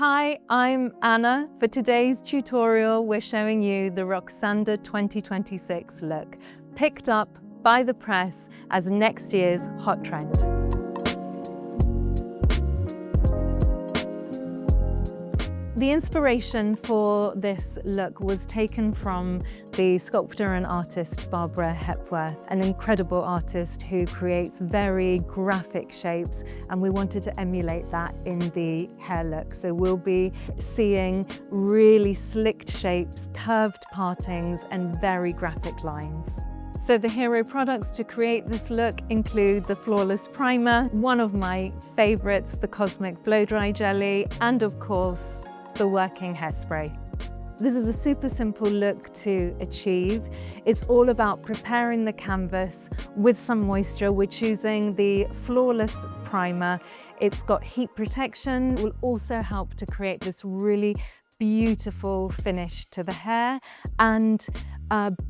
Hi, I'm Anna. For today's tutorial, we're showing you the Roksanda 2026 look, picked up by the press as next year's hot trend. The inspiration for this look was taken from the sculptor and artist Barbara Hepworth, an incredible artist who creates very graphic shapes, and we wanted to emulate that in the hair look. So we'll be seeing really slicked shapes, curved partings, and very graphic lines. So the hero products to create this look include the Flawless Primer, one of my favorites, the Cosmic Blow Dry Jelly, and of course, the Working Hairspray. This is a super simple look to achieve. It's all about preparing the canvas with some moisture. We're choosing the Flawless Primer. It's got heat protection, will also help to create this really beautiful finish to the hair and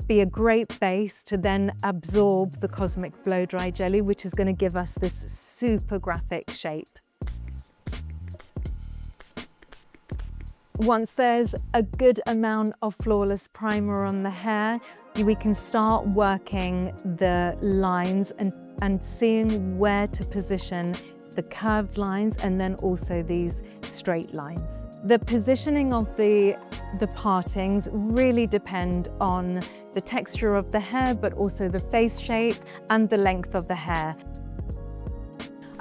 be a great base to then absorb the Cosmic Blow Dry Jelly, which is going to give us this super graphic shape. Once there's a good amount of Flawless Primer on the hair, we can start working the lines and seeing where to position the curved lines and then also these straight lines. The positioning of the partings really depend on the texture of the hair, but also the face shape and the length of the hair.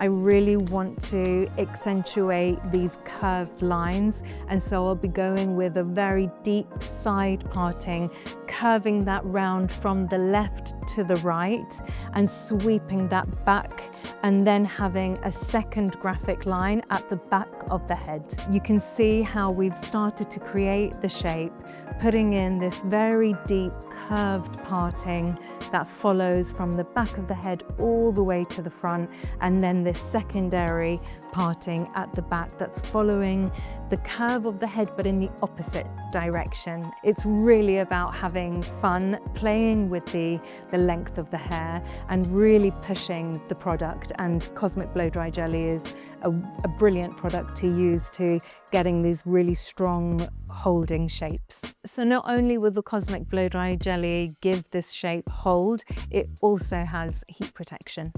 I really want to accentuate these curved lines, and so I'll be going with a very deep side parting, curving that round from the left to the right and sweeping that back, and then having a second graphic line at the back of the head. You can see how we've started to create the shape, putting in this very deep curved parting that follows from the back of the head all the way to the front, and then this secondary parting at the back that's following the curve of the head but in the opposite direction. It's really about having fun, playing with the length of the hair and really pushing the product, and Cosmic Blow Dry Jelly is a brilliant product to use to getting these really strong holding shapes. So not only will the Cosmic Blow Dry Jelly give this shape hold, it also has heat protection.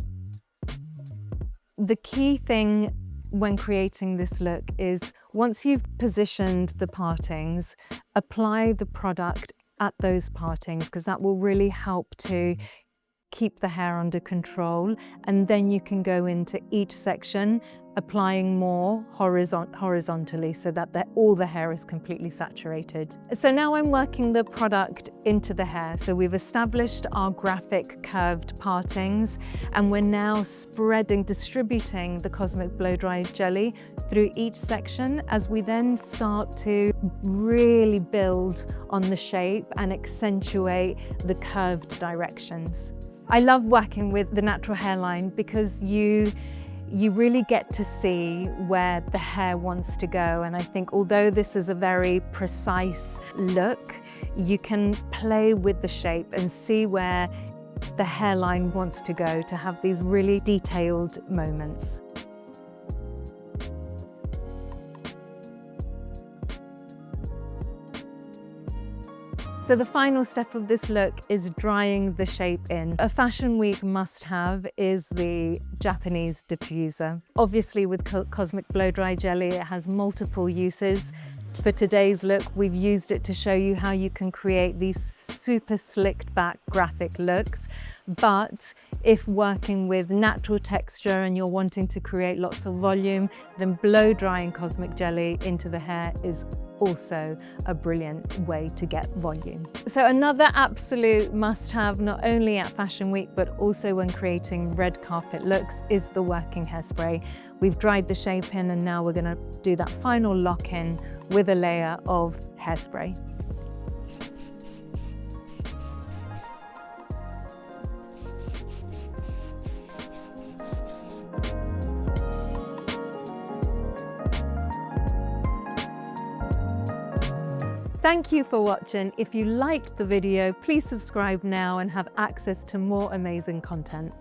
The key thing when creating this look is once you've positioned the partings, apply the product at those partings, because that will really help to keep the hair under control, and then you can go into each section applying more horizontally so that all the hair is completely saturated. So now I'm working the product into the hair. So we've established our graphic curved partings, and we're now distributing the Cosmic Blow Dry Jelly through each section as we then start to really build on the shape and accentuate the curved directions. I love working with the natural hairline because you really get to see where the hair wants to go. And I think although this is a very precise look, you can play with the shape and see where the hairline wants to go to have these really detailed moments. So the final step of this look is drying the shape in. A fashion week must-have is the Japanese diffuser. Obviously with Cosmic Blow Dry Jelly, it has multiple uses. For today's look, we've used it to show you how you can create these super slicked back graphic looks. But if working with natural texture and you're wanting to create lots of volume, then blow drying Cosmic Jelly into the hair is also a brilliant way to get volume. So another absolute must-have, not only at Fashion Week, but also when creating red carpet looks, is the Working Hairspray. We've dried the shape in, and now we're gonna do that final lock-in with a layer of hairspray. Thank you for watching. If you liked the video, please subscribe now and have access to more amazing content.